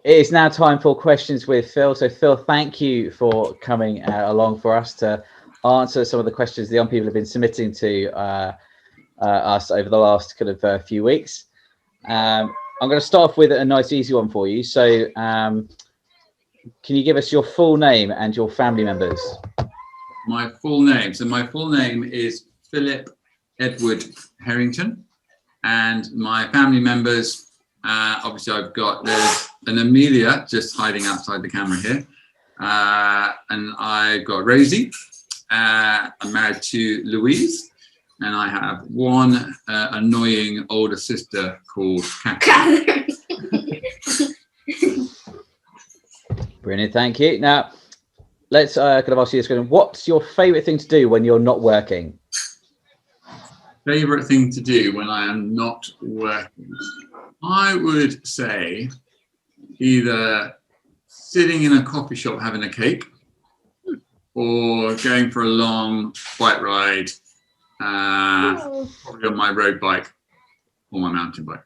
it is now time for questions with Phil. So Phil, thank you for coming along for us to answer some of the questions the young people have been submitting to us over the last kind of few weeks. I'm going to start off with a nice easy one for you. So can you give us your full name and your family members? My full name. So my full name is Philip Edward Harrington, and my family members, obviously there's an Amelia just hiding outside the camera here, and I've got Rosie, I'm married to Louise, and I have one annoying older sister called Catherine. Brilliant, thank you. Now, let's kind of ask you this question. What's your favourite thing to do when you're not working? Favourite thing to do when I am not working? I would say either sitting in a coffee shop having a cake, or going for a long bike ride, probably on my road bike or my mountain bike.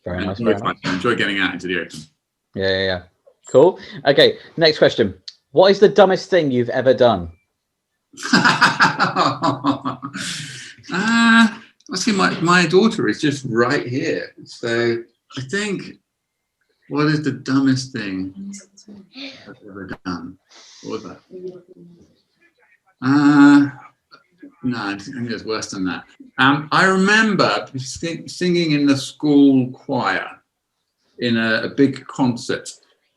Very nice. I enjoy getting out into the open. Yeah. Cool. Okay, next question. What is the dumbest thing you've ever done? I see my daughter is just right here. So I think, what is the dumbest thing I've ever done? What was that? No, I think it's worse than that. I remember singing in the school choir in a big concert.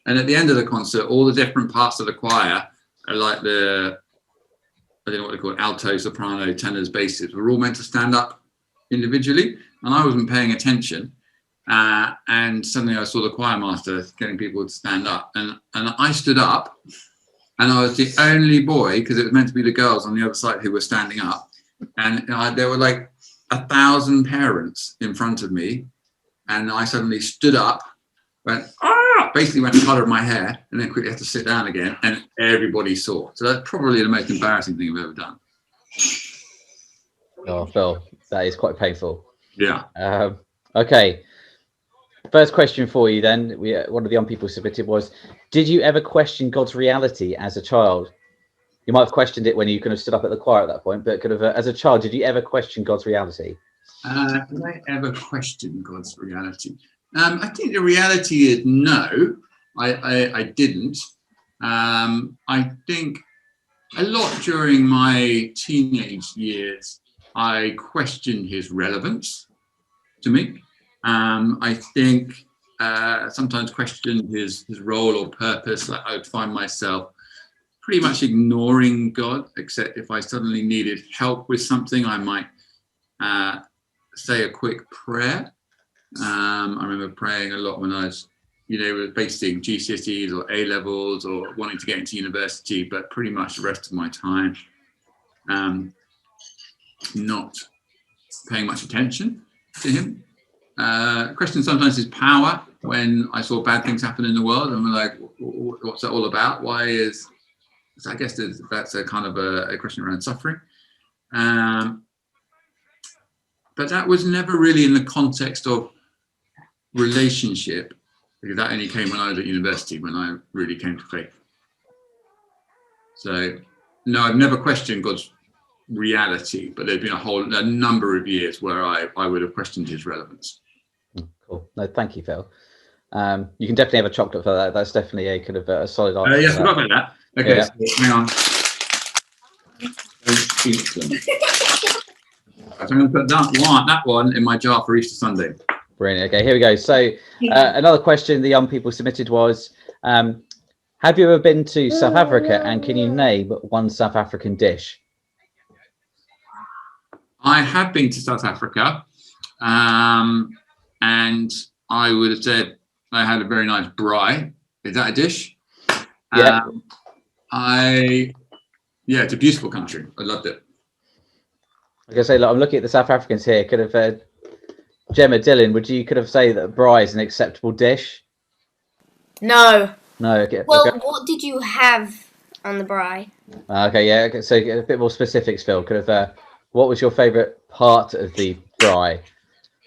And at the end of the concert, all the different parts of the choir, like I don't know what they call it, alto, soprano, tenors, basses, were all meant to stand up individually. And I wasn't paying attention. And suddenly I saw the choir master getting people to stand up. And I stood up, and I was the only boy, because it was meant to be the girls on the other side who were standing up. And there were like 1,000 parents in front of me. And I suddenly stood up, went, basically went the colour of my hair, and then quickly had to sit down again, and everybody saw. So that's probably the most embarrassing thing I've ever done. Oh, Phil, that is quite painful. Yeah. Okay. First question for you then. One of the young people submitted was, did you ever question God's reality as a child? You might have questioned it when you kind of stood up at the choir at that point, but kind of as a child, did you ever question God's reality? Did I ever question God's reality? I think the reality is no, I didn't. I think a lot during my teenage years, I questioned his relevance to me. I think sometimes questioned his role or purpose. Like I would find myself pretty much ignoring God, except if I suddenly needed help with something, I might say a quick prayer. I remember praying a lot when I was, facing GCSEs or A levels or wanting to get into university, but pretty much the rest of my time not paying much attention to him. Question sometimes his power when I saw bad things happen in the world, and we're like, what's that all about? Why is, so I guess that's a kind of a question around suffering. But that was never really in the context of relationship, because that only came when I was at university, when I really came to faith. So no, I've never questioned God's reality, but there's been a number of years where I would have questioned his relevance. Cool. No, thank you, Phil. You can definitely have a chocolate for that. That's definitely a kind of a solid answer. Yeah, I forgot about that. Okay, yeah. So hang on. I'm going to put that one in my jar for Easter Sunday. Brilliant. Okay, here we go. So another question the young people submitted was, have you ever been to South Africa, and can you name one South African dish? I have been to South Africa, and I would have said I had a very nice braai. Is that a dish? Yeah. It's a beautiful country. I loved it. Like I say, look, I'm looking at the South Africans here. Could have Gemma, Dylan, would you could have said that braai is an acceptable dish? No. No. Okay. Well, okay. What did you have on the braai? Okay, yeah. Okay, so a bit more specifics, Phil. Could have. What was your favourite part of the braai?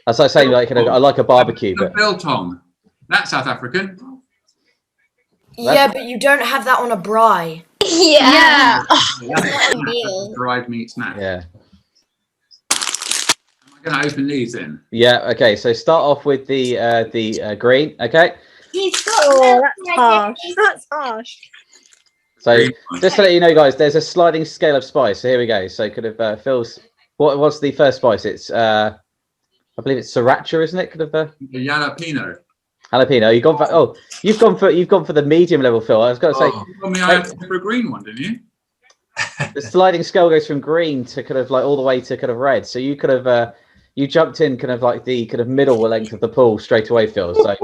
As I say, like I like a barbecue, but biltong. That's South African. Yeah, but you don't have that on a braai. Yeah. That's a meal. dried meat snack. Yeah. Am I going to open these in? Yeah. Okay. So start off with the green. Okay. Oh, that's harsh. That's harsh. So Green one. just to let you know, guys, there's a sliding scale of spice. So here we go. So kind of Phil's. What's the first spice? It's I believe it's sriracha, isn't it? Kind of The jalapeno. jalapeno. You've gone for the medium level, Phil. I was going to say You told me I had to go for a green one, didn't you? the sliding scale goes from green to kind of like all the way to kind of red. So you could have you jumped in kind of like the kind of middle length of the pool straight away, Phil. So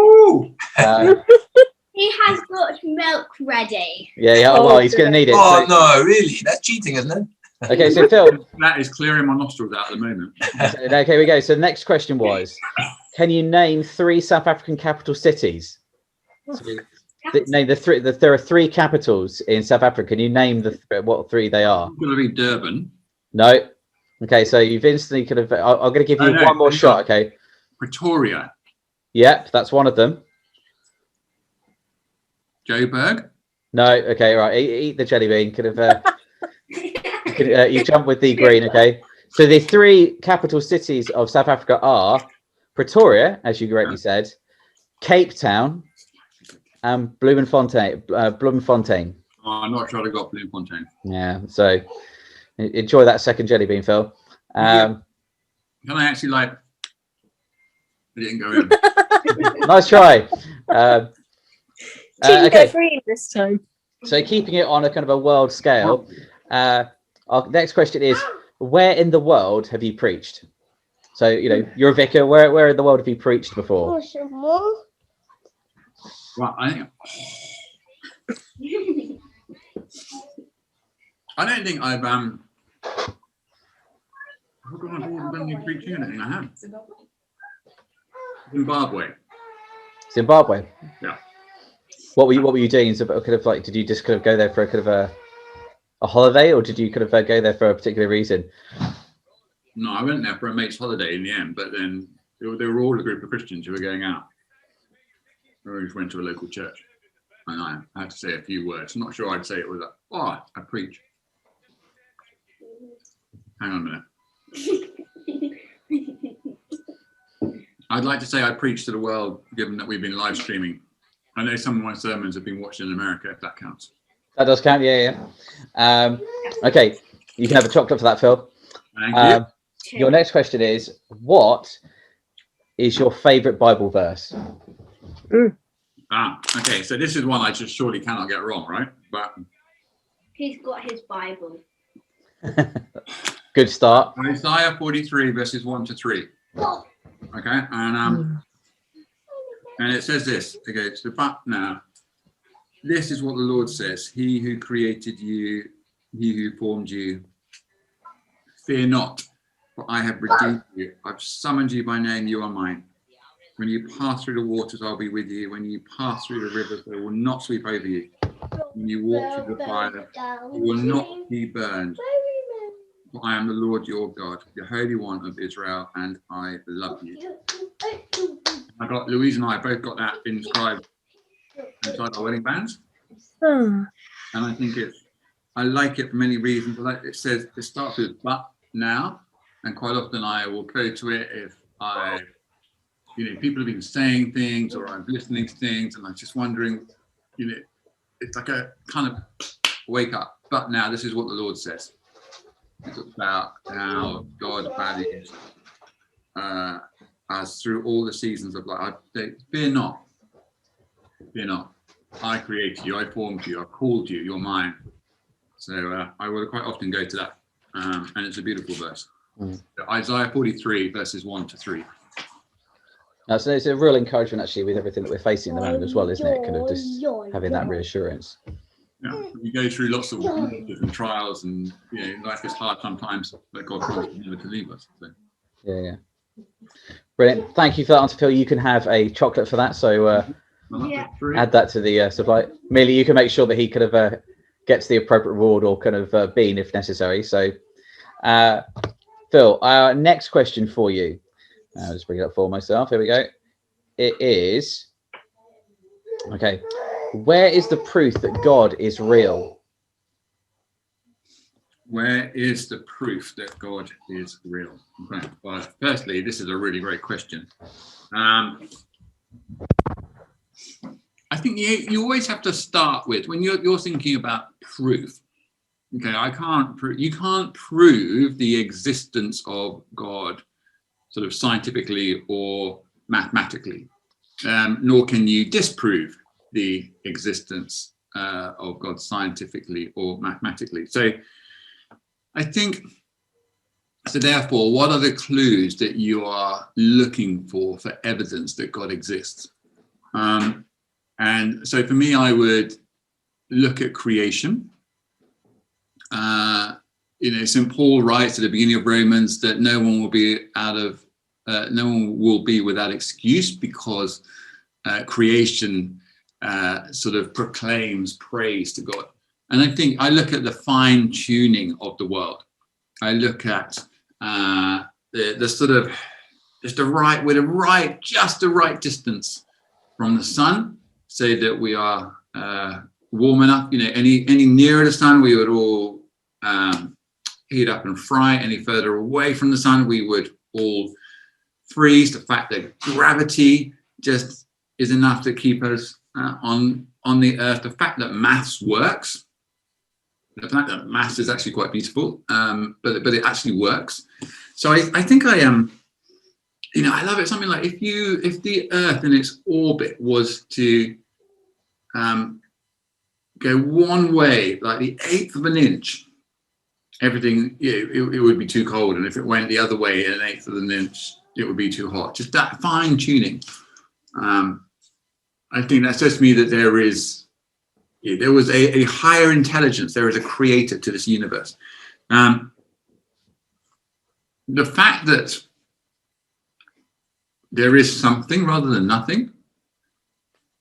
He has got milk ready. yeah. Well, he's going to need it. Oh, So, no, really? That's cheating, isn't it? okay, so Phil. That is clearing my nostrils out at the moment. Okay, we go. So the next question was, can you name 3 South African capital cities? So, name the 3. There are 3 capitals in South Africa. Can you name what 3 they are? It's going to be Durban. No. Okay, so you've instantly kind of. I'm going to give you one more shot. Okay. Pretoria. Yep, that's one of them. Joburg. No. Okay, right. Eat the jelly bean. Kind of. You jump with the green. Okay. So the 3 capital cities of South Africa are Pretoria, as you correctly said, Cape Town, and Bloemfontein. Bloemfontein. Oh, I'm not sure I got Bloemfontein. Yeah. So enjoy that second jelly bean, Phil. Can I actually like? It didn't go in. Nice try. Okay. Green this time. So keeping it on a kind of a world scale, our next question is, where in the world have you preached? So, you know, you're a vicar. Where in the world have you preached before? Well, I don't think I've done any preaching or anything. I have. Zimbabwe. Yeah. What were you doing? So kind of like, did you just kind of go there for a kind of a holiday, or did you kind of go there for a particular reason? No, I went there for a mate's holiday in the end, but then they were all a group of Christians who were going out. We just went to a local church, and I had to say a few words. I'm not sure I'd say it was like, oh, I preach. Hang on a minute. I'd like to say I preach to the world, given that we've been live streaming. I know some of my sermons have been watched in America, if that counts. That does count, yeah. Okay, you can have a chocolate for that, Phil. Thank you. Your next question is, what is your favourite Bible verse? Okay, so this is one I just surely cannot get wrong, right? But He's got his Bible. Good start. Isaiah 43 verses 1 to 3. Okay, and it says this. Okay, so but now, this is what the Lord says: He who created you, He who formed you, fear not, for I have redeemed you. I've summoned you by name. You are mine. When you pass through the waters, I'll be with you. When you pass through the rivers, they will not sweep over you. When you walk through the fire, you will not be burned. For I am the Lord your God, the Holy One of Israel, and I love you. Louise and I both got that inscribed inside our wedding bands. And I think I like it for many reasons. Like it says, it starts with but now, and quite often I will go to it if people have been saying things or I'm listening to things and I'm just wondering, it's like a kind of wake up. But now this is what the Lord says. It's about how God values us through all the seasons of life. Fear not. Fear not. I created you. I formed you. I called you. You're mine. So I will quite often go to that. And it's a beautiful verse. Isaiah 43 verses 1 to 3. So it's a real encouragement actually with everything that we're facing at the moment as well, isn't it? Kind of just having that reassurance. Yeah, you go through lots of different trials, and life is hard sometimes, but God promised never to leave us. So. Yeah. Brilliant. Thank you for that answer, Phil. You can have a chocolate for that. So add that to the supply. Merely, you can make sure that he kind of gets the appropriate reward or kind of bean if necessary. So, Phil, our next question for you. I'll just bring it up for myself. Here we go. It is, Okay. Where is the proof that God is real? Where is the proof that God is real? Okay. Well, firstly, this is a really great question. I think you always have to start with, when you're thinking about proof. Okay, you can't prove the existence of God sort of scientifically or mathematically, nor can you disprove the existence of God scientifically or mathematically. So I think, so therefore, what are the clues that you are looking for evidence that God exists? And so for me, I would look at creation. St. Paul writes at the beginning of Romans that no one will be without excuse, because creation sort of proclaims praise to God. And I think I look at the fine tuning of the world. I look at the sort of just the right distance from the sun, so that we are warm enough. Any nearer the sun, we would all heat up and fry. Any further away from the sun, we would all freeze. The fact that gravity just is enough to keep us on the earth. The fact that maths works. The fact that maths is actually quite beautiful, but it actually works. So I think I am. I love it. Something like if the Earth in its orbit was to go one way, like the 1/8 of an inch, everything, it would be too cold. And if it went the other way, 1/8 of an inch, it would be too hot. Just that fine tuning. I think that says to me that there was a higher intelligence. There is a creator to this universe. The fact that there is something rather than nothing,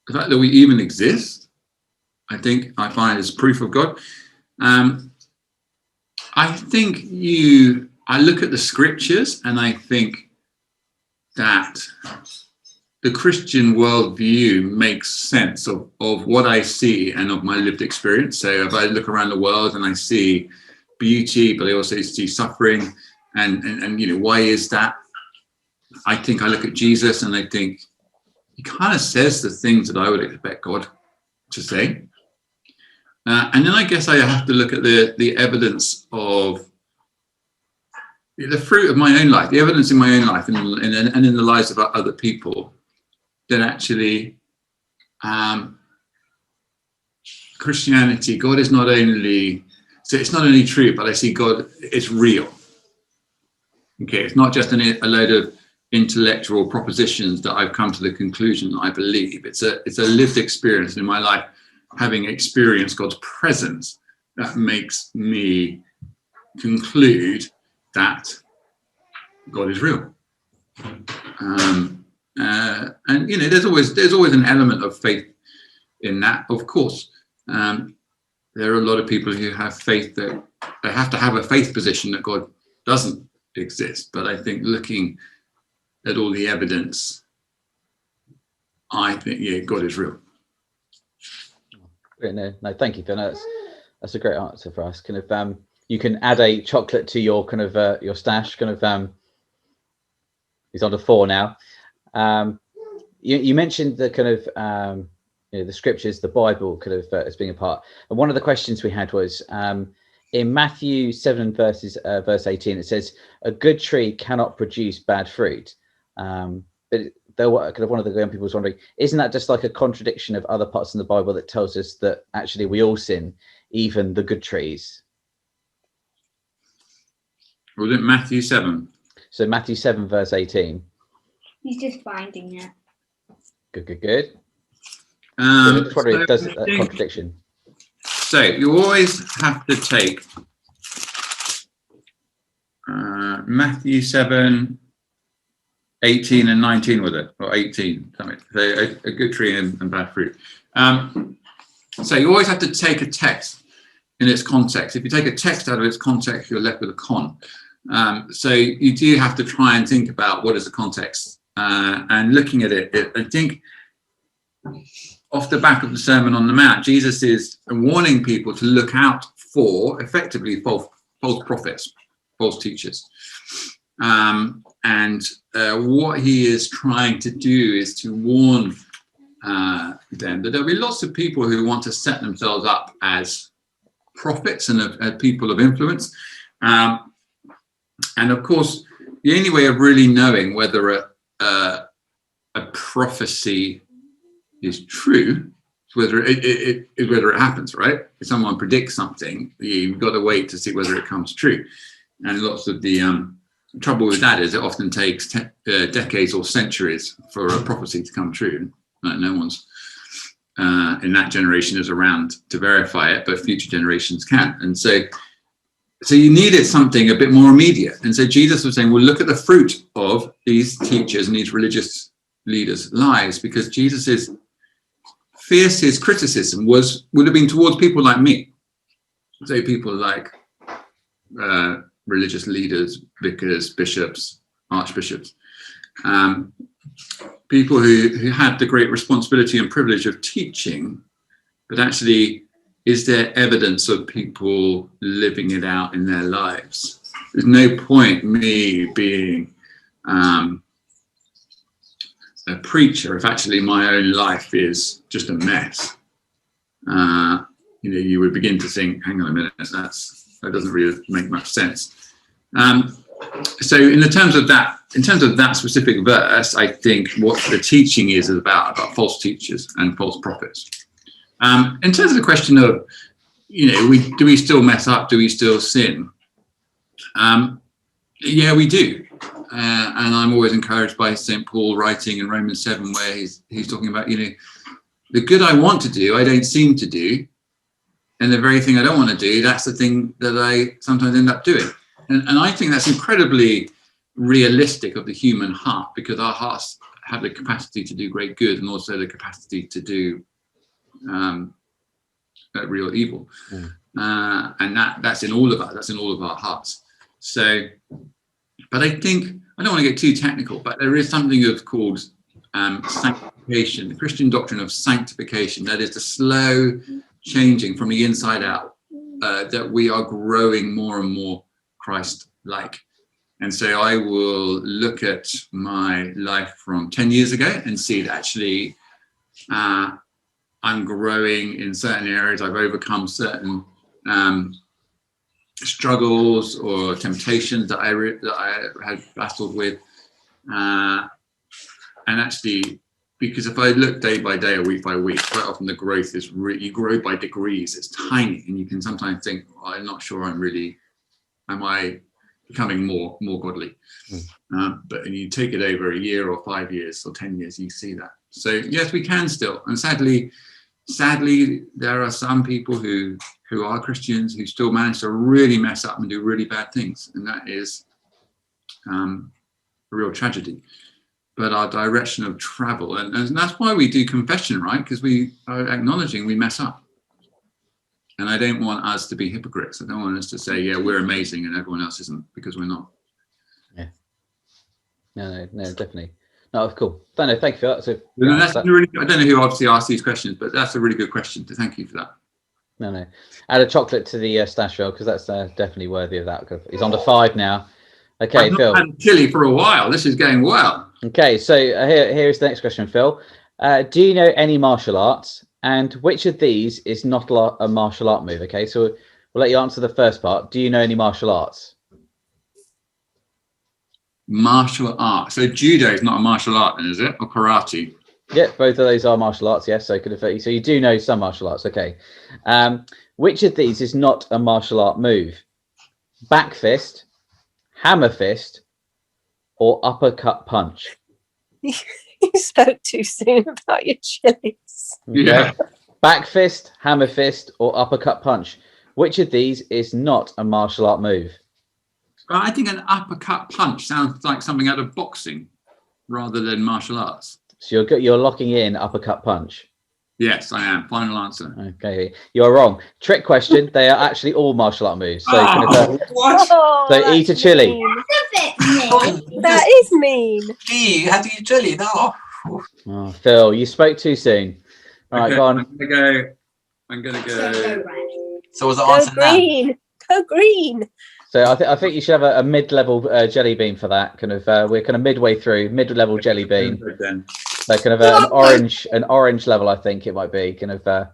the fact that we even exist, I find is proof of God. I think I look at the scriptures and I think that the Christian worldview makes sense of what I see and of my lived experience. So if I look around the world and I see beauty, but I also see suffering, and why is that? I think I look at Jesus and I think he kind of says the things that I would expect God to say. And then I guess I have to look at the evidence of the fruit of my own life, the evidence in my own life and in the lives of other people, that actually Christianity, God is not only, so it's not only true, but I see God is real. Okay, it's not just a load of intellectual propositions that I've come to the conclusion that I believe. It's a lived experience in my life, having experienced God's presence, that makes me conclude that God is real. And there's always an element of faith in that, of course. There are a lot of people who have faith that they have to have a faith position that God doesn't exist. But I think looking at all the evidence, I think, God is real. Great, no, thank you, Phil. No, that's a great answer for us. Kind of, you can add a chocolate to your kind of your stash. Kind of, he's on to 4 now. You mentioned the kind of the scriptures, the Bible, kind of as being a part. And one of the questions we had was in Matthew 7 verse 18. It says, "A good tree cannot produce bad fruit." But kind of one of the young people was wondering, isn't that just like a contradiction of other parts in the Bible that tells us that actually we all sin, even the good trees? Was it Matthew 7? So Matthew 7 verse 18. He's just finding it. Good. So probably does a contradiction. So you always have to take Matthew 7, 18 and 19 with it, or 18, something. So a good tree and bad fruit. So you always have to take a text in its context. If you take a text out of its context, you're left with a con. So you do have to try and think about what is the context, and looking at it. I think off the back of the Sermon on the Mount, Jesus is warning people to look out for effectively false prophets, false teachers. And what he is trying to do is to warn them that there'll be lots of people who want to set themselves up as prophets and people of influence. And of course, the only way of really knowing whether a prophecy is true is whether it happens, right? If someone predicts something, you've got to wait to see whether it comes true. And lots of the trouble with that is it often takes decades or centuries for a prophecy to come true. No one's in that generation is around to verify it, but future generations can. And so you needed something a bit more immediate. And so Jesus was saying, well, look at the fruit of these teachers and these religious leaders' lives, because Jesus's fiercest criticism would have been towards people like me. So people like religious leaders, vicars, bishops, archbishops, people who had the great responsibility and privilege of teaching, but actually, is there evidence of people living it out in their lives? There's no point me being a preacher if actually my own life is just a mess. You would begin to think, hang on a minute, that doesn't really make much sense. So in terms of that specific verse, I think what the teaching is about false teachers and false prophets. In terms of the question of, do we still mess up? Do we still sin? Yeah, we do. And I'm always encouraged by St. Paul writing in Romans 7, where he's talking about, the good I want to do, I don't seem to do. And the very thing I don't want to do, that's the thing that I sometimes end up doing. And I think that's incredibly realistic of the human heart, because our hearts have the capacity to do great good and also the capacity to do real evil. And that's in all of us, that's in all of our hearts. So, but I think, I don't want to get too technical, but there is something called sanctification, the Christian doctrine of sanctification, that is the slow changing from the inside out, that we are growing more and more Christ-like. And so I will look at my life from 10 years ago and see that actually I'm growing in certain areas. I've overcome certain struggles or temptations that I had battled with. And actually, because if I look day by day or week by week, quite often the growth is you grow by degrees. It's tiny, and you can sometimes think, I'm not sure am I becoming more godly? But when you take it over a year or 5 years or 10 years, you see that. So yes, we can still. And sadly, there are some people who are Christians who still manage to really mess up and do really bad things. And that is a real tragedy. But our direction of travel, and that's why we do confession, right? Because we are acknowledging we mess up. And I don't want us to be hypocrites. I don't want us to say, yeah, we're amazing and everyone else isn't, because we're not. Yeah. No, definitely. No, cool. No, thank you for that. So, really, I don't know who obviously asked these questions, but that's a really good question. Thank you for that. No. Add a chocolate to the stash roll, because that's definitely worthy of that. He's on to 5 now. Okay, I've Phil. not had chili for a while. This is going well. Okay, so here's the next question, Phil. Do you know any martial arts? And which of these is not a martial art move? Okay, so we'll let you answer the first part. Do you know any martial arts? Martial art. So judo is not a martial art, then, is it? Or karate? Yeah, both of those are martial arts. Yes, so you do know some martial arts. Okay, which of these is not a martial art move? Back fist, hammer fist, or uppercut punch? You spoke too soon about your chilies. Yeah. Back fist, hammer fist, or uppercut punch? Which of these is not a martial art move? I think an uppercut punch sounds like something out of boxing rather than martial arts. So you're locking in uppercut punch? Yes, I am. Final answer. Okay, you're wrong. Trick question. They are actually all martial art moves. So, what? So eat a chili. That is mean. Gee, you had to eat chili. No. Oh, Phil, you spoke too soon. All right, Okay, go on. I'm gonna So go. go red. So was the Go answer now? green. Go green. So I think you should have a mid-level jelly bean for that. Kind of we're kind of midway through, mid-level jelly bean. Then. So kind of an orange level, I think it might be. Kind of. Right,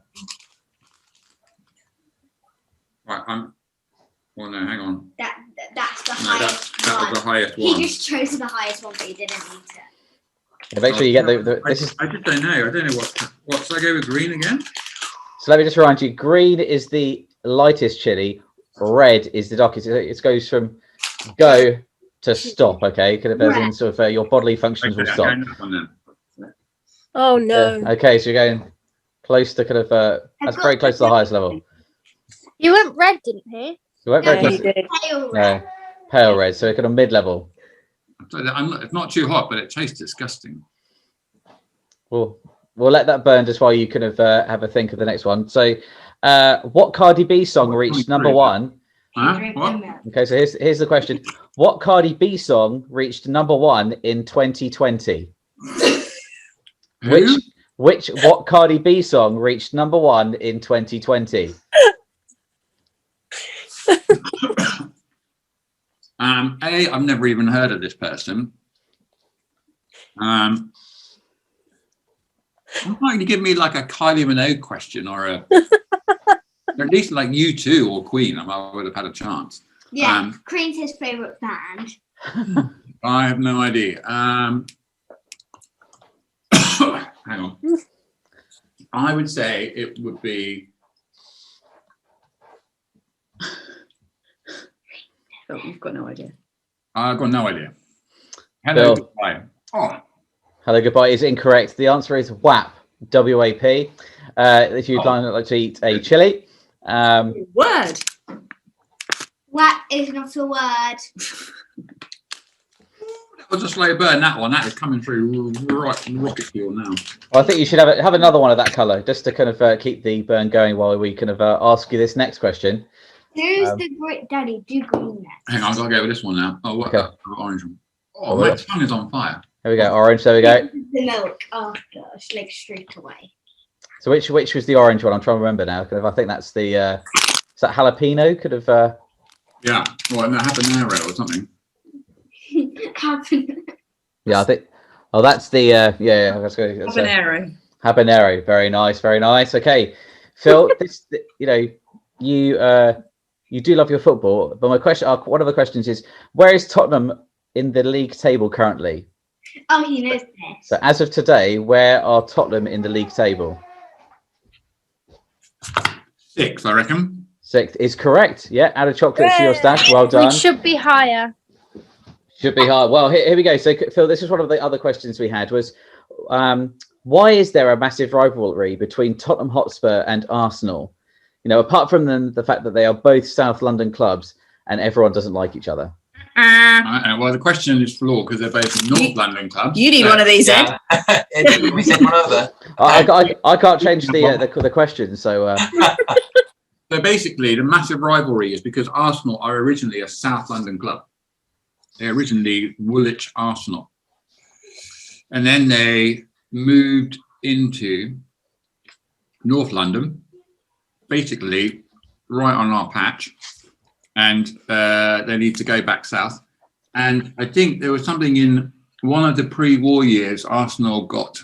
well, no, hang on. That's the No, highest that one. was the highest He one. just chose the highest one, but he didn't need to. Yeah, make sure you get the this is. I just don't know. I don't know what. Should I go with green again? So let me just remind you: green is the lightest chili, red is the darkest. It goes from go to stop. Okay, kind of as in sort of your bodily functions will Okay, stop. I'm going that one then. Oh no. Yeah, okay, so you're going close to kind of that's very close to the highest level. You went red, didn't he? You went very Yeah, close. he did. Pale No, red. pale red. So kind of mid-level. It's not too hot, but it tastes disgusting. We'll let that burn just while you kind of have a think of the next one. So, what Cardi B song reached number one? Huh? Drink the What? milk. Okay, so here's the question: what Cardi B song reached number one in 2020? Who? What Cardi B song reached number one in 2020? I've never even heard of this person. I'd like to give me like a Kylie Minogue question or at least like U2 or Queen. I would have had a chance. Yeah, Queen's his favourite band. I have no idea. Hang on. I would say it would be. Oh, you've got no idea. I've got no idea. Hello, Bill. goodbye. Oh, Hello, goodbye is incorrect. The answer is WAP. W-A-P. If you'd like to eat a chili. Word. What is not a word? that was a slow burn. That one. That is coming through right rocket fuel now. Well, I think you should have another one of that colour, just to kind of keep the burn going while we kind of ask you this next question. Who's the great daddy? Do green next. Hang on, I've got to go with this one now. Oh, what? Okay. Orange one. Oh, Oh, my well. tongue is on fire. Here we go, orange. There we go. The milk after, like straight away. So which was the orange one? I'm trying to remember now. Kind of, I think that's the is that jalapeno? Could have. Yeah. Well, that habanero or something. Happened. Yeah, I think. Oh, that's the yeah. That's good. That's, Habanero. habanero. Very nice. Very nice. Okay, Phil. This you do love your football, but my question, one of the questions is, where is Tottenham in the league table currently? Oh, he knows this. So as of today, where are Tottenham in the league table? 6, I reckon. 6th is correct. Yeah, add a chocolate to your stash. Well done. Which should be higher. Should be hard. Well, here we go. So, Phil, this is one of the other questions we had was, why is there a massive rivalry between Tottenham Hotspur and Arsenal? You know, apart from the fact that they are both South London clubs and everyone doesn't like each other. Well, the question is flawed because they're both North London clubs. You need one of these, Ed. Ed, we sent one over. I can't change the question. So, So basically, the massive rivalry is because Arsenal are originally a South London club. They're originally Woolwich Arsenal. And then they moved into North London, basically right on our patch. And they need to go back south. And I think there was something in one of the pre-war years, Tottenham got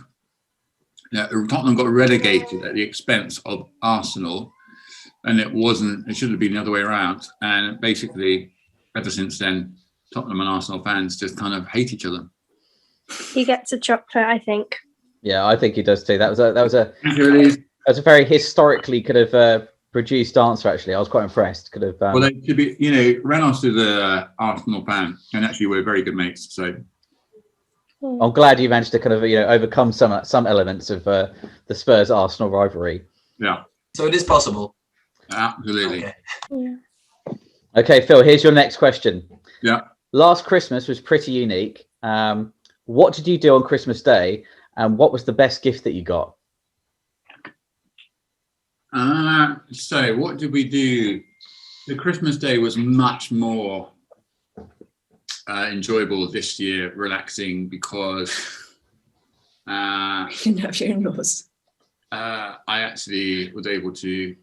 relegated at the expense of Arsenal. And it should have been the other way around. And basically, ever since then, Tottenham and Arsenal fans just kind of hate each other. He gets a chocolate, I think. yeah, I think he does too. That was a very historically kind of produced answer. Actually, I was quite impressed. Could have. Well, they should be. Reynolds is a Arsenal fan, and actually we're very good mates. So I'm glad you managed to kind of overcome some elements of the Spurs Arsenal rivalry. yeah, So it is possible. absolutely. Okay. Yeah. Okay, Phil, here's your next question. Yeah. Last Christmas was pretty unique. What did you do on Christmas Day, and what was the best gift that you got? So what did we do? The Christmas Day was much more enjoyable this year, relaxing, because You didn't have your in-laws. I actually was able to,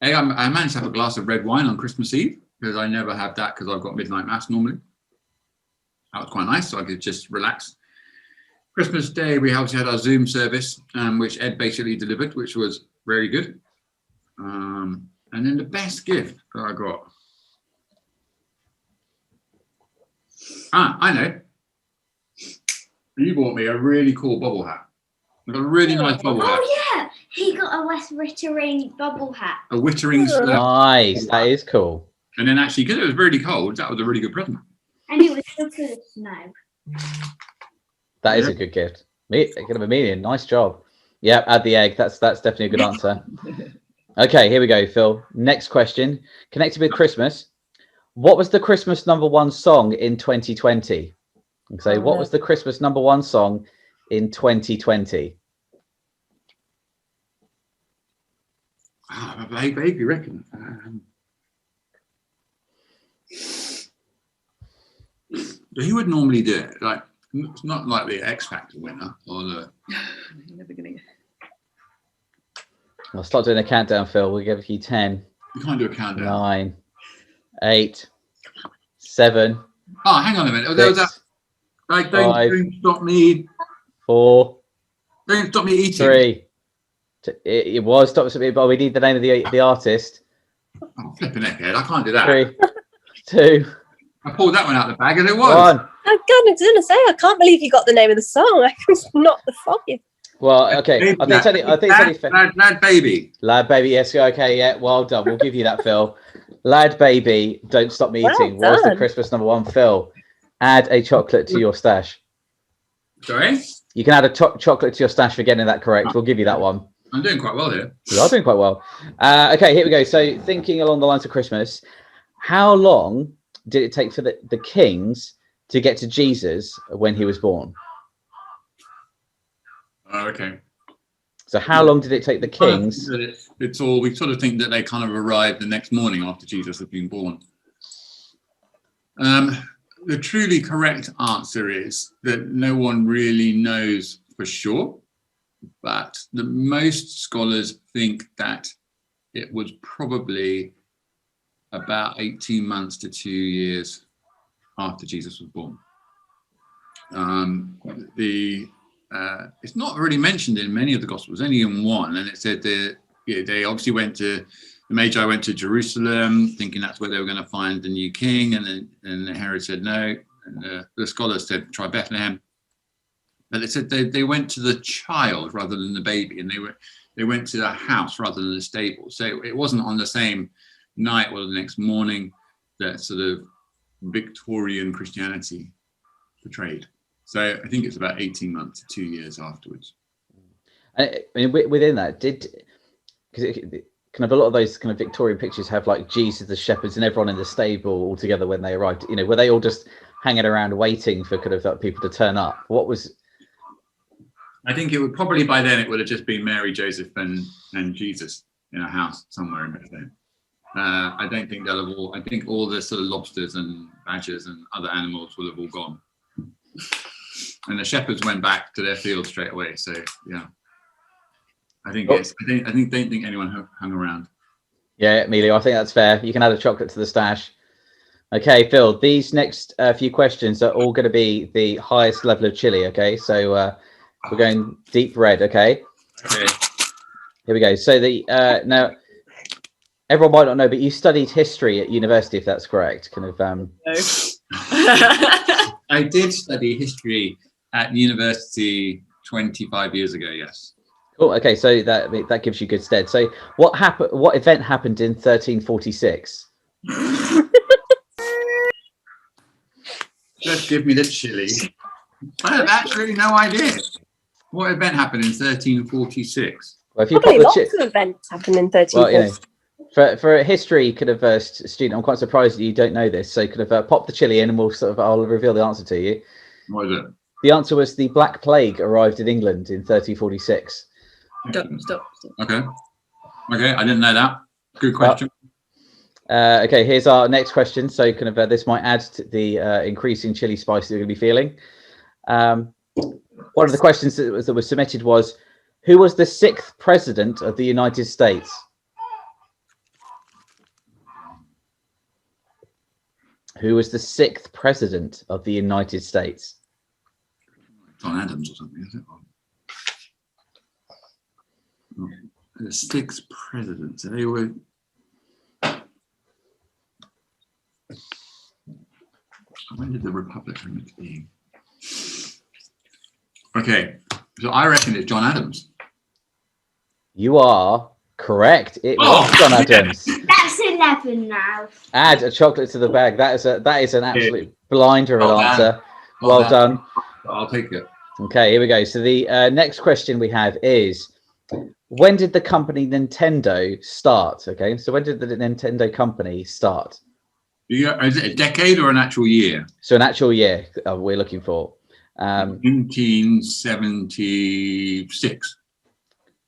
I managed to have a glass of red wine on Christmas Eve, because I never have that because I've got midnight mass normally. That was quite nice, so I could just relax. Christmas Day, we obviously had our Zoom service, which Ed basically delivered, which was very good. And then the best gift that I got. I know. You bought me a really cool bubble hat. A really nice bubble hat. Oh yeah, he got a West Wittering bubble hat. A Wittering. Nice, that is cool. And then actually, because it was really cold, that was a really good present. And it was still full of snow. That is a good gift. Kind of a medium. Nice job. Yeah, add the egg. That's definitely a good answer. Okay, here we go, Phil. Next question. Connected with Christmas. What was the Christmas #1 song in 2020? So what was the Christmas #1 song in 2020? I vaguely reckon. He would normally do it. Like, it's not like the X Factor winner or the. Never gonna get. I'll start doing a countdown, Phil. We'll give you 10. You can't do a countdown. 9, 8, 7. Oh, hang on a minute. There was that. Like, don't stop me. 4. Don't stop me eating. 3. It was stop me, but we need the name of the artist. Oh, flipping egghead. I can't do that. 3, 2. I pulled that one out of the bag and it was. 1. Oh God, I was going to say, I can't believe you got the name of the song. I was not the foggiest. Well, okay. I think it's only Lad Baby. Lad Baby, yes, okay, yeah, well done. We'll give you that, Phil. Lad Baby, Don't Stop Me Eating was the Christmas #1. Phil, add a chocolate to your stash. Sorry? You can add a chocolate to your stash for getting that correct. We'll give you that one. I'm doing quite well here. You are doing quite well. Okay, here we go. So thinking along the lines of Christmas, how long did it take for the kings to get to Jesus when he was born? Oh, okay. So how long did it take the kings? It's all, we sort of think that they kind of arrived the next morning after Jesus had been born. The truly correct answer is that no one really knows for sure, but the most scholars think that it was probably about 18 months to 2 years after Jesus was born. It's not really mentioned in many of the Gospels, only in one, and it said that they obviously the Magi went to Jerusalem, thinking that's where they were going to find the new king, and Herod said no, and the scholars said try Bethlehem, but they said they went to the child rather than the baby, and they went to the house rather than the stable. So it wasn't on the same night or the next morning that sort of Victorian Christianity portrayed. So I think it's about 18 months to 2 years afterwards. I mean, within that, because kind of a lot of those kind of Victorian pictures have like Jesus, the shepherds, and everyone in the stable all together when they arrived. You know, were they all just hanging around waiting for kind of people to turn up? What was? I think it would probably by then it would have just been Mary, Joseph, and Jesus in a house somewhere in Bethlehem. I don't think they'll have all. I think all the sort of lobsters and badgers and other animals will have all gone. And the shepherds went back to their field straight away. So yeah, I think don't think anyone hung around. Yeah, Emilio, I think that's fair. You can add a chocolate to the stash. Okay, Phil, these next few questions are all going to be the highest level of chili. Okay, so we're going deep red. Okay. Okay. Here we go. So now everyone might not know, but you studied history at university, if that's correct. Kind of. No. I did study history at university 25 years ago, yes. Cool. Okay, so that gives you good stead. So what happened? What event happened in 1346? Just give me the chili. I have absolutely no idea. What event happened in 1346? Well, if you Probably lots of events happened in 1346. Well, you know, for a history kind of student, I'm quite surprised that you don't know this. So kind of pop the chili in, and I'll reveal the answer to you. What is it? The answer was the Black Plague arrived in England in 1346. Stop. Okay, I didn't know that. Good question. Okay, here's our next question. So kind of this might add to the increasing chili spice you're going to be feeling. One of the questions that was submitted was, Who was the 6th president of the United States? Who was the 6th president of the United States? John Adams or something, is it? No. The 6th president. So they were. When did the Republic come into being? Okay, so I reckon it's John Adams. You are correct. It was John Adams. That's 11 now. Add a chocolate to the bag. That is an absolute blinder of an answer. Well Well done. I'll take it. Okay, here we go. So the next question we have is, when did the company Nintendo start? Okay, so when did the Nintendo company start? Is it a decade or an actual year? So an actual year we're looking for. 1976.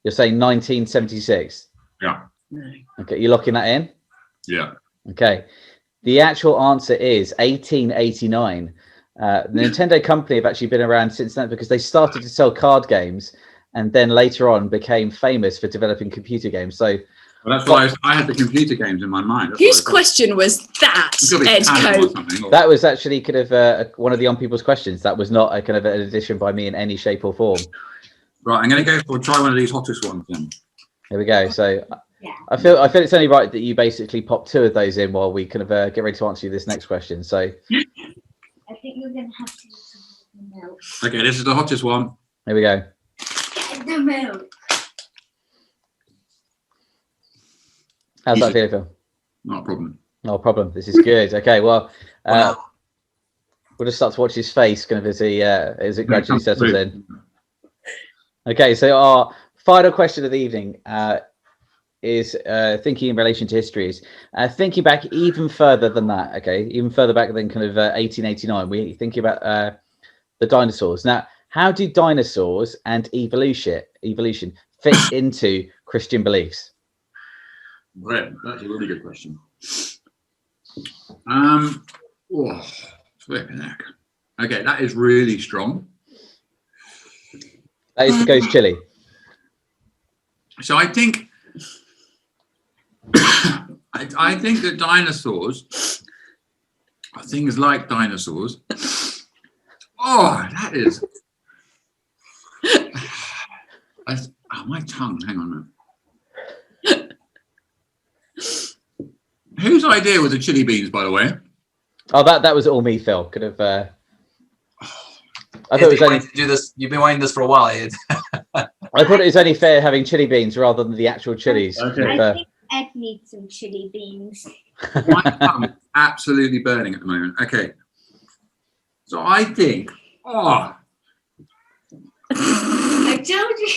You're saying 1976. Yeah. Okay, you're locking that in? Yeah. Okay. The actual answer is 1889. The Nintendo company have actually been around since then because they started to sell card games and then later on became famous for developing computer games. So Well, that's why I had the computer games in my mind. That's Whose why I question was that, It's gotta be Ed Italian or Cope? something, or- that was actually kind of one of the On People's questions. That was not a kind of an addition by me in any shape or form. Right, I'm going to go for try one of these hottest ones then. Here we go. So Yeah. I feel it's only right that you basically pop 2 of those in while we kind of get ready to answer you this next question. So I think you're going to have to use some milk. Okay, this is the hottest one. here we go. Get the milk. How's that Easy. feel, Phil? Not a problem. No problem. This is good. Okay, well, Wow. we'll just start to watch his face kind of as it gradually settles in. Okay, so our final question of the evening is thinking in relation to histories. Thinking back even further than that, okay, even further back than kind of 1889, we're thinking about the dinosaurs. Now, how do dinosaurs and evolution fit into Christian beliefs? Right, that's a really good question. Flipping heck. Okay, that is really strong. That is the ghost chili. So I think I think that dinosaurs are things like dinosaurs. Oh, that is. My tongue. Hang on a minute. Whose idea was the chili beans, by the way? Oh, that was all me, Phil. Could have. I thought Ed, it was only. to do this. You've been wanting this for a while, Ed. I thought it was only fair having chili beans rather than the actual chilies. Okay. I think Ed needs some chili beans. My tongue is absolutely burning at the moment. Okay. So I think. Oh, I told you.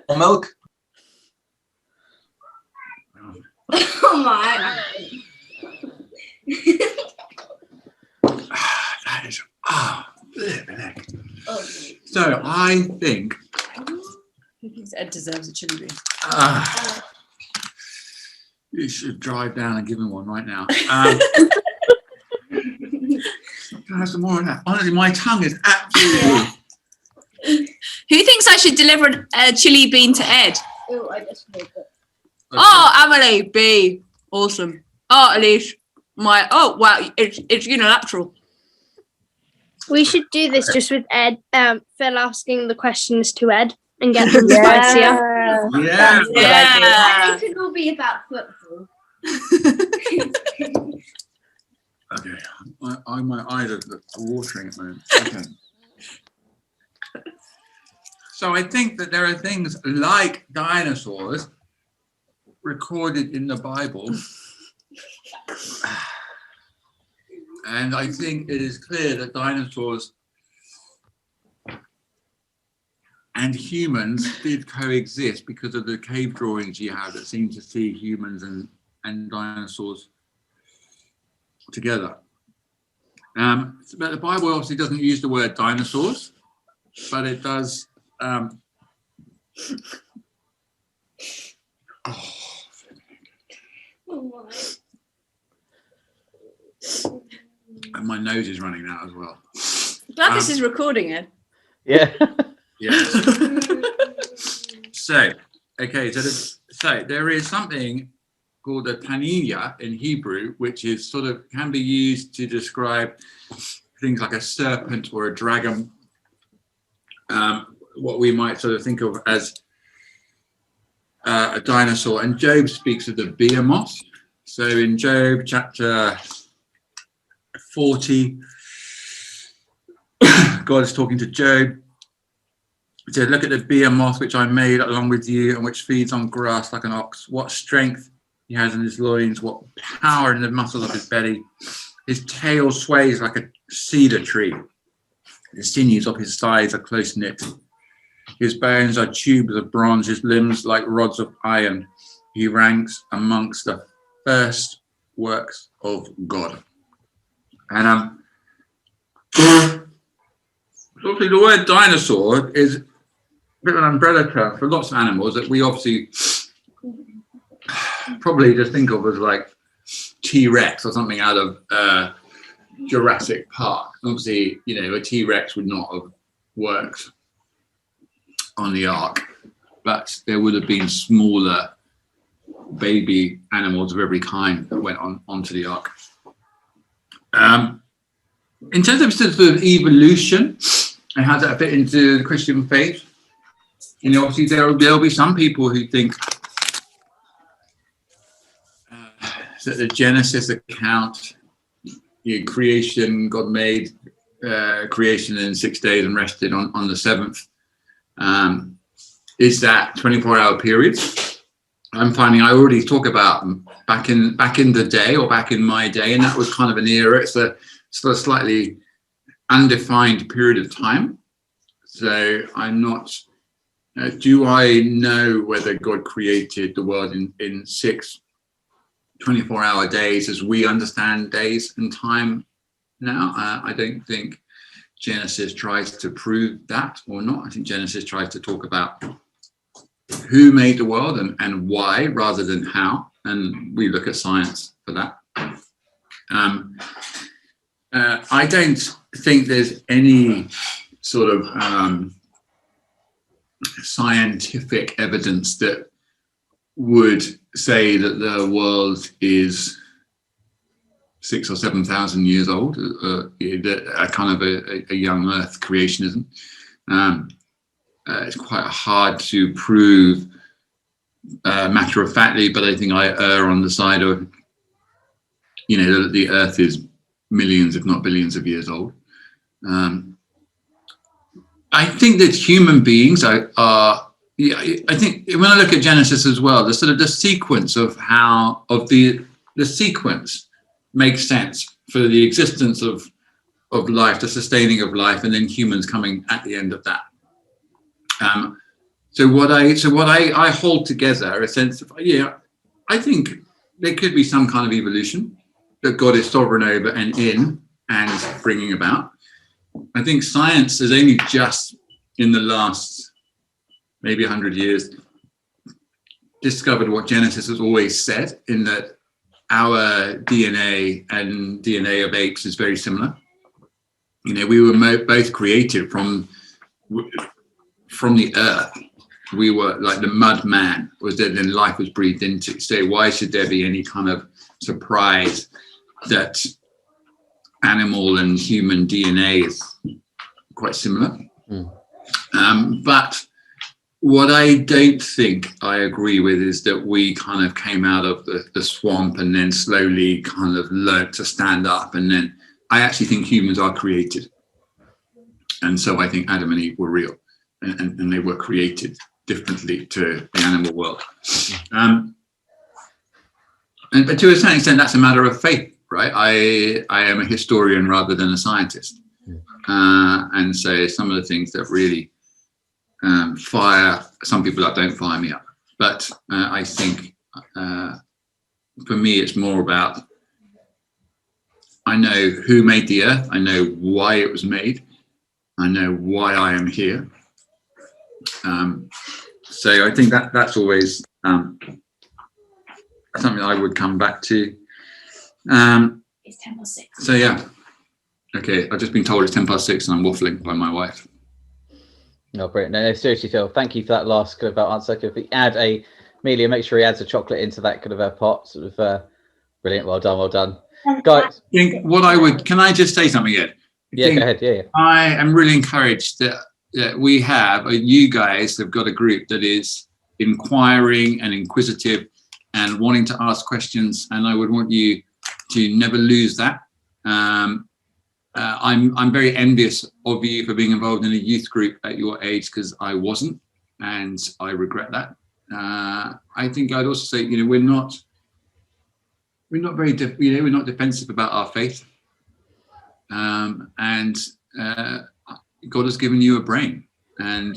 Or milk. Oh my. that is. So I think. He thinks Ed deserves a chili bean. You should drive down and give him one right now. Can I have some more of that? Honestly, my tongue is absolutely. Who thinks I should deliver a chili bean to Ed? Oh, I just made it. Oh, Emily, B. Awesome. Oh, Elise, wow, it's unilateral. We should do this just with Ed, Phil asking the questions to Ed and get them spicier. Yeah. Yeah. It could all be about football. Okay. My eyes are watering at the moment. Okay. So I think that there are things like dinosaurs recorded in the Bible. And I think it is clear that dinosaurs and humans did coexist because of the cave drawings you have that seem to see humans and dinosaurs together. But the Bible obviously doesn't use the word dinosaurs, but it does. Oh my. And my nose is running out as well. Glad this is recording, Ed. Yeah. Yes. So there is something called a taniya in Hebrew, which is sort of can be used to describe things like a serpent or a dragon, what we might sort of think of as a dinosaur. And Job speaks of the behemoth. So in Job chapter 40, God is talking to Job. He said, look at the behemoth which I made along with you, and which feeds on grass like an ox. What strength he has in his loins, what power in the muscles of his belly. His tail sways like a cedar tree. The sinews of his thighs are close knit. His bones are tubes of bronze, his limbs like rods of iron. He ranks amongst the first works of God. And obviously the word dinosaur is a bit of an umbrella term for lots of animals that we obviously probably just think of as like T-Rex or something out of Jurassic Park. Obviously, a T-Rex would not have worked on the Ark, but there would have been smaller baby animals of every kind that went onto the Ark. In terms of sort of evolution and how that fit into the Christian faith, obviously there'll be some people who think that the Genesis account, creation, God made creation in 6 days and rested on the seventh, is that 24-hour period. I'm finding I already talk about back in the day, or back in my day, and that was kind of an era. It's a slightly undefined period of time. So I'm not. Do I know whether God created the world in 6 24-hour days as we understand days and time now? I don't think Genesis tries to prove that or not. I think Genesis tries to talk about who made the world and why rather than how. And we look at science for that. I don't think there's any sort of scientific evidence that would say that the world is 6,000 or 7,000 years old, a kind of a young Earth creationism. It's quite hard to prove matter of factly, but I think I err on the side of, the Earth is millions, if not billions of years old. I think that human beings I think when I look at Genesis as well, the sort of the sequence of the sequence makes sense for the existence of life, the sustaining of life, and then humans coming at the end of that. So what I hold together a sense of, I think there could be some kind of evolution that God is sovereign over and in and bringing about. I think science has only just in the last maybe 100 years discovered what Genesis has always said, in that our DNA and DNA of apes is very similar. We were both created from the earth. We were like the mud man was dead, then life was breathed into. So why should there be any kind of surprise that animal and human DNA is quite similar? But what I don't think I agree with is that we kind of came out of the swamp and then slowly kind of learned to stand up. And then I actually think humans are created. And so I think Adam and Eve were real, and they were created differently to the animal world. But to a certain extent, that's a matter of faith, right? I am a historian rather than a scientist. And so some of the things that really fire some people up don't fire me up. But I think for me, it's more about, I know who made the earth. I know why it was made. I know why I am here. So I think that's always something I would come back to. It's 6:10. So yeah. Okay, I've just been told it's 6:10 and I'm waffling by my wife. No, brilliant. No, seriously, Phil, thank you for that last kind of answer. If we add Amelia, make sure he adds a chocolate into that kind of pot. Sort of brilliant. Well done, guys. I think can I just say something yet? Yeah, go ahead. Yeah. I am really encouraged that you guys have got a group that is inquiring and inquisitive and wanting to ask questions, and I would want you to never lose that. I'm very envious of you for being involved in a youth group at your age, because I wasn't, and I regret that. I think I'd also say, we're not very we're not defensive about our faith, and God has given you a brain, and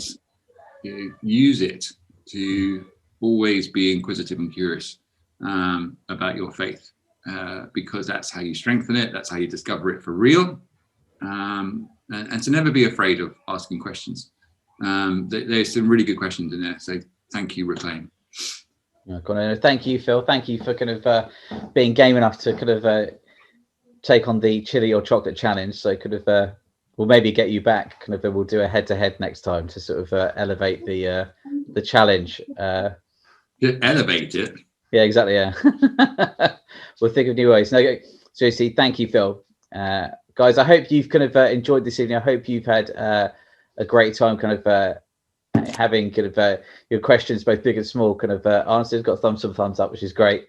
use it to always be inquisitive and curious about your faith. Because that's how you strengthen it, that's how you discover it for real, and to never be afraid of asking questions. There's some really good questions in there, so thank you, Reclaim. Thank you, Phil. Thank you for kind of being game enough to kind of take on the chili or chocolate challenge. So kind of we'll maybe get you back. Kind of we'll do a head-to-head next time to sort of elevate the challenge. Elevate it. Yeah, exactly. Yeah, we'll think of new ways. No, seriously, thank you, Phil. Guys, I hope you've kind of enjoyed this evening. I hope you've had a great time, kind of having kind of your questions, both big and small, kind of answered. Got thumbs up, which is great.